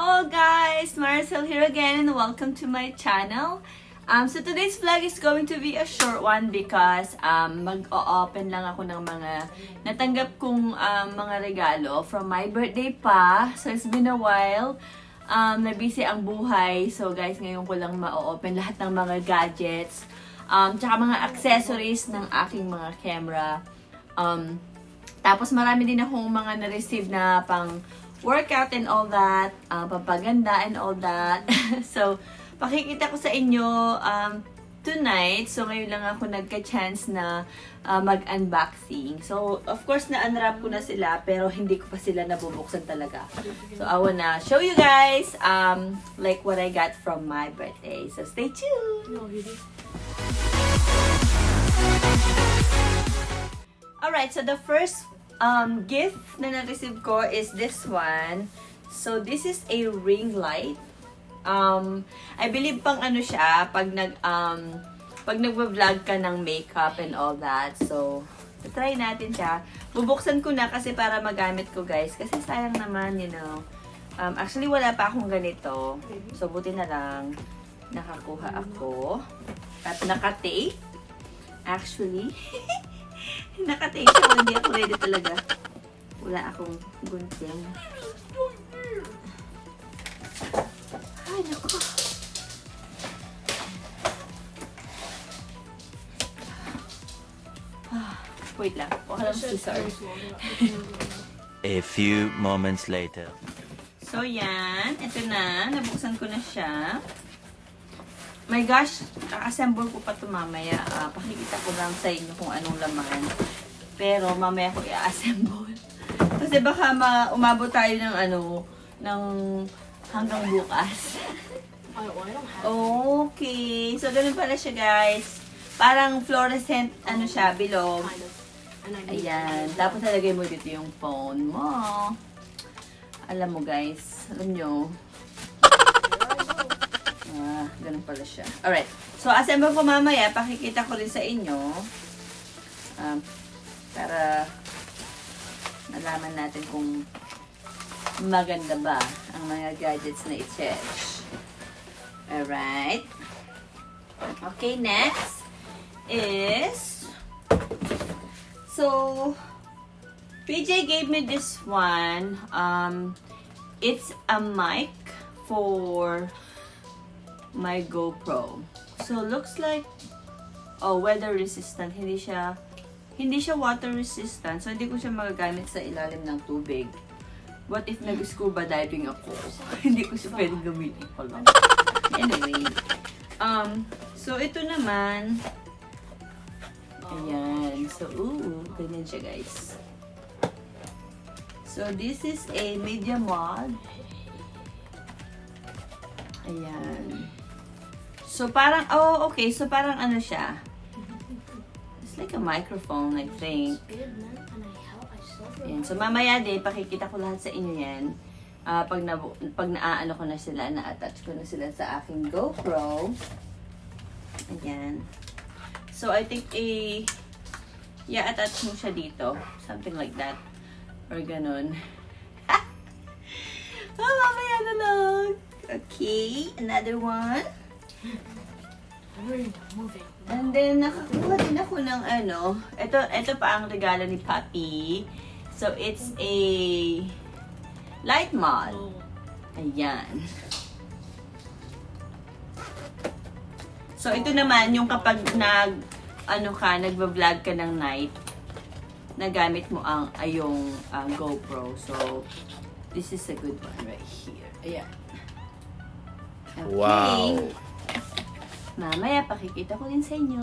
Hello guys! Maricel here again and welcome to my channel. So today's vlog is going to be a short one because mag-o-open lang ako ng mga natanggap kong mga regalo from my birthday pa. So it's been a while. Na-busy ang buhay. So guys, ngayon ko lang ma-open lahat ng mga gadgets. Tsaka mga accessories ng aking mga camera. Tapos marami din akong mga na-receive na pang workout and all that, papaganda and all that. So, pakikita ko sa inyo tonight. So, ngayon lang ako nagka-chance na mag-unboxing. So, of course, na-unwrap ko na sila, pero hindi ko pa sila nabubuksan talaga. So, I wanna show you guys like what I got from my birthday. So, stay tuned! Alright, so the first gift na na-receive ko is this one. So, this is a ring light. I believe pang ano siya, pag nagva-vlog ka ng makeup and all that. So, try natin siya. Bubuksan ko na kasi para magamit ko, guys. Kasi sayang naman, you know. Actually, wala pa akong ganito. So, buti na lang nakakuha ako. At naka-tape. Actually. Naka-tape siya. Hindi ako ready talaga. Wala akong gunting. Ay, naku. Wait lang. Baka lang scissor. A few moments later. So, yan. Ito na. Nabuksan ko na siya. My gosh, assemble ko pa ito mamaya. Pakikita ko lang sa inyo kung anong laman. Pero mamaya ko i-assemble. Kasi baka umabot tayo ng ng hanggang bukas. Okay. So, ganun pala siya, guys. Parang fluorescent, siya, bilog. Ayan. Tapos nalagay mo dito yung phone mo. Alam mo, guys. Alam nyo. Ganun pala siya. Alright. So, assemble ko mamaya. Pakikita ko rin sa inyo. Para nalaman natin kung maganda ba ang mga gadgets na i-charge. Alright. Okay, next is... So, PJ gave me this one. It's a mic for my GoPro. So, looks like weather resistant. Hindi siya water resistant. So, hindi ko siya magagamit sa ilalim ng tubig. What if nag-scuba diving ako? Hindi ko siya pwedeng gamitin ko lang. Anyway. So, ito naman. Ayan. So, ganyan siya, guys. So, this is a media mod. Ayan. So, parang, okay. So, parang siya. It's like a microphone, I think. Ayan. So, mamaya din, pakikita ko lahat sa inyo yan. Pag naano ko na sila, na-attach ko na sila sa aking GoPro. Ayan. So, I think, attach mo siya dito. Something like that. Or ganun. Mamaya na lang. Okay, another one. And then, nakakuha din ako ng ito pa ang regalo ni Papi. So, it's a light mod. Ayan. So, ito naman yung kapag nagva-vlog ka ng night, nagamit mo yung GoPro. So, this is a good one right here. Ayan. Okay. Wow. Mamaya, pakikita ko din sa inyo.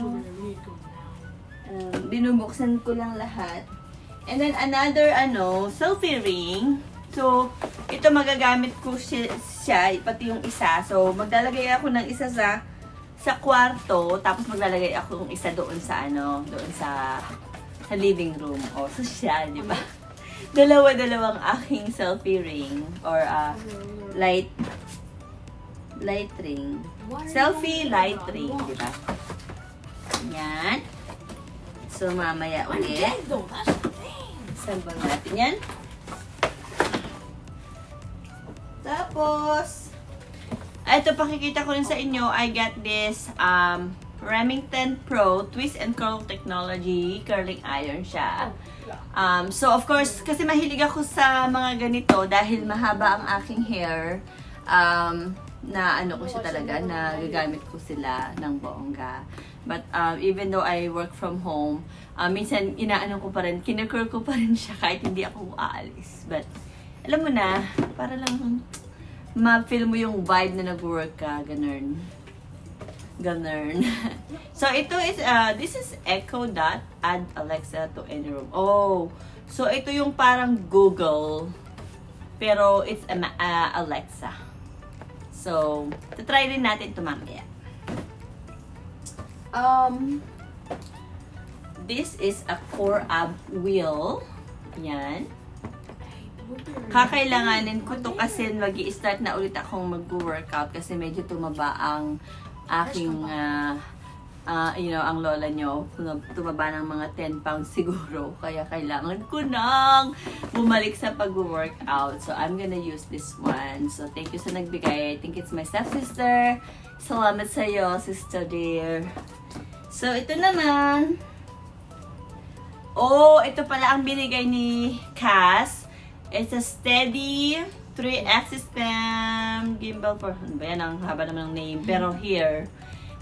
Binubuksan ko lang lahat. And then, another, selfie ring. So, ito magagamit ko siya, pati yung isa. So, maglalagay ako ng isa sa kwarto, tapos maglalagay ako ng isa doon sa, sa living room. O, social, di ba? Dalawang aking selfie ring. Or, light ring. Selfie light ring, di ba? Yan. So, mamaya ulit. Saan ba natin yan? Tapos, Tapos, ito pakikita ko rin sa inyo, I got this Remington Pro Twist and Curl Technology curling iron siya. So of course, kasi mahilig ako sa mga ganito dahil mahaba ang aking hair. Na ano ko siya talaga, na gagamit ko sila ng bongga. But even though I work from home, minsan inaano ko pa rin, kinacurl ko pa rin siya kahit hindi ako aalis. But alam mo na, para lang ma-feel mo yung vibe na nag-work ka, ganun. Ganun. So ito is, this is Echo Dot, add Alexa to any room. Oh, so ito yung parang Google, pero it's Alexa. So, try rin natin ito mamaya. This is a core ab wheel. Ayan. Kakailanganin ko to kasi mag-i-start na ulit akong mag-workout kasi medyo tumaba ang aking, ang lola nyo. Tumaba ng mga 10 pounds siguro. Kaya kailangan ko nang bumalik sa pag-workout. So, I'm gonna use this one. So, thank you sa nagbigay. I think it's my stepsister. Salamat sa'yo, sister dear. So, ito naman. Oh, ito pala ang binigay ni Cass. It's a steady 3-axis spam gimbal for, ano ba yan, ang haba naman ng name. Pero here,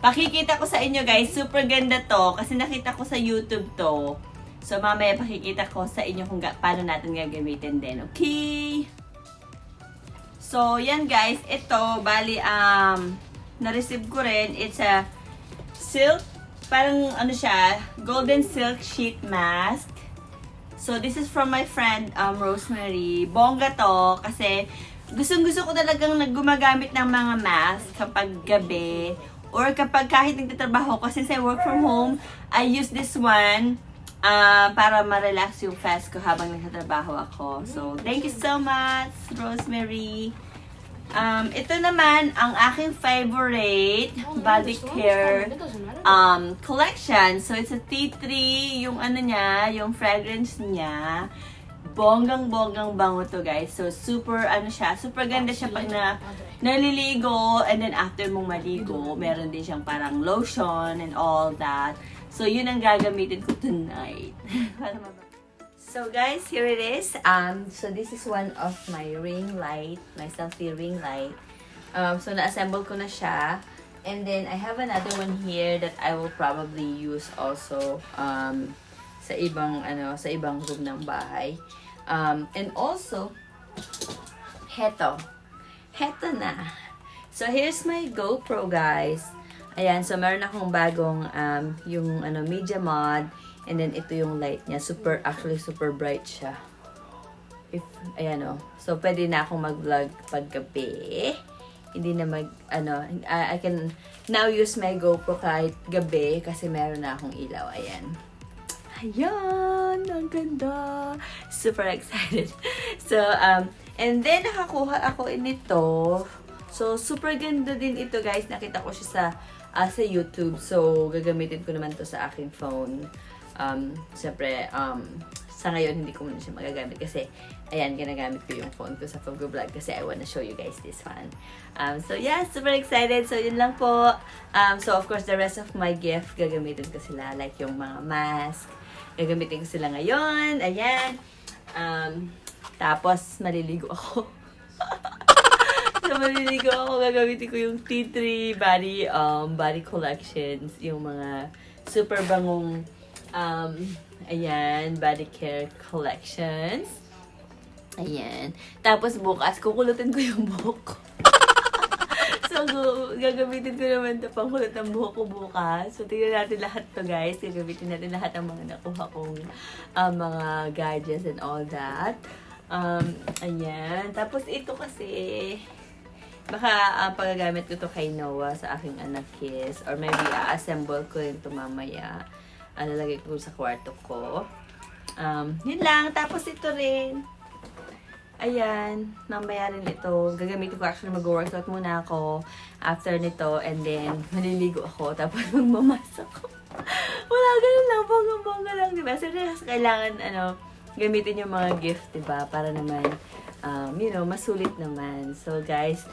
pakikita ko sa inyo guys, super ganda to kasi nakita ko sa YouTube to. So mamaya pakikita ko sa inyo kung paano natin gagamitin din. Okay? So yan guys, ito bali na-receive ko rin. It's a silk, parang ano siya, golden silk sheet mask. So, this is from my friend, Rosemary. Bongga to, kasi gustong-gusto ko talagang gumagamit ng mga mask kapag gabi or kapag kahit nagtatrabaho ko. Since I work from home, I use this one para ma-relax yung face ko habang nagtatrabaho ako. So, thank you so much, Rosemary. Ito naman, ang aking favorite body care collection. So, it's a tea tree, yung ano niya, yung fragrance niya. Bonggang-bonggang bango to, guys. So, super, ano siya, super ganda siya pag naliligo. And then, after mong maligo, meron din siyang parang lotion and all that. So, yun ang gagamitin ko tonight. So guys, here it is. So this is one of my ring light, my selfie ring light. So na-assemble ko na siya. And then I have another one here that I will probably use also sa ibang room ng bahay. And also heto na. So here's my GoPro guys. Ayan, so meron akong bagong yung media mod. And then, ito yung light niya. Actually, super bright siya. Ayan o. So, pwede na akong mag-vlog paggabi. Hindi na I can now use my GoPro kahit gabi kasi meron na akong ilaw. Ayan. Ayan! Ang ganda! Super excited. So, and then, nakakuha ako nito. So, super ganda din ito, guys. Nakita ko siya sa YouTube. So, gagamitin ko naman to sa aking phone. Siyempre, sa ngayon, hindi ko muna siya magagamit kasi, ayan, ginagamit ko yung phone ko sa pag-vlog kasi I wanna show you guys this one. So, yeah, super excited. So, yun lang po. So, of course, the rest of my gift, gagamitin ko sila. Like, yung mga mask. Gagamitin ko sila ngayon. Ayan. Tapos, maliligo ako. So, maliligo ako. Gagamitin ko yung T3 body collections. Yung mga super bangong ayan, body care collections. Ayan. Tapos bukas, kukulutin ko yung buhok ko. So, gagamitin ko naman ito pang kulot ng buhok ko bukas. So, tingnan natin lahat to guys. Gagamitin natin lahat ng mga nakuha kong mga gadgets and all that. Ayan. Tapos ito kasi, baka pagagamit ko to kay Noah sa aking anak kiss. Or maybe assemble ko rin ito mamaya. Nalagay ko sa kwarto ko. Yun lang. Tapos ito rin. Ayan. Mamaya rin ito. Gagamitin ko actually mag-workout muna ako. After nito. And then, maliligo ako. Tapos magmamasa ko. Wala, ganun lang. Bongga-bongga lang, diba? So, kailangan, gamitin yung mga gift, diba? Para naman, masulit naman. So guys,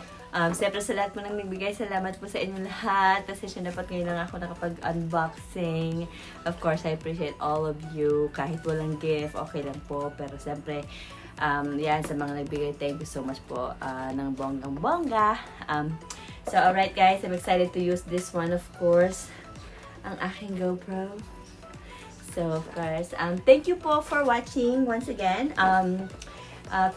siyempre sa lahat po nang nagbigay, salamat po sa inyong lahat. Kasi dapat ngayon lang ako nakapag-unboxing. Of course, I appreciate all of you. Kahit walang gift, okay lang po. Pero siyempre, yan, sa mga nagbigay, thank you so much po ng bonggang-bongga. So, alright guys, I'm excited to use this one, of course. Ang aking GoPro. So, of course, thank you po for watching once again.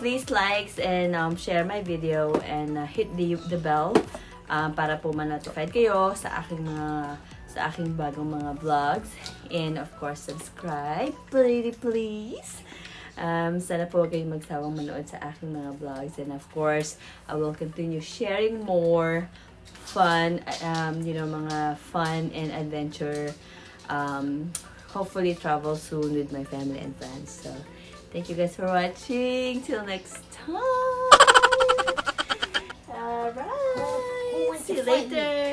Please likes and share my video and hit the bell para po ma-notified kayo sa aking bagong mga vlogs. And of course, subscribe, please. Sana po kayo magsawang manood sa aking mga vlogs. And of course, I will continue sharing more fun, mga fun and adventure. Hopefully travel soon with my family and friends. So, thank you guys for watching. Till next time. Alright. See you later.